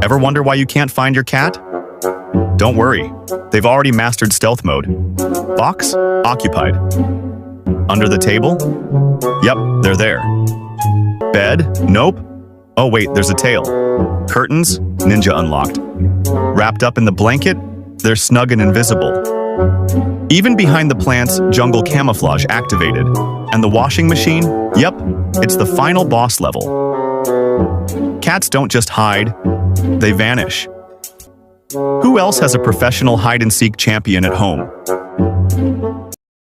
Ever wonder why you can't find your cat? Don't worry, they've already mastered stealth mode. Box? Occupied. Under the table? Yep, they're there. Bed? Nope. Oh wait, there's a tail. Curtains? Ninja unlocked. Wrapped up in the blanket? They're snug and invisible. Even behind the plants, jungle camouflage activated. And the washing machine? Yep, it's the final boss level. Cats don't just hide, they vanish. Who else has a professional hide-and-seek champion at home?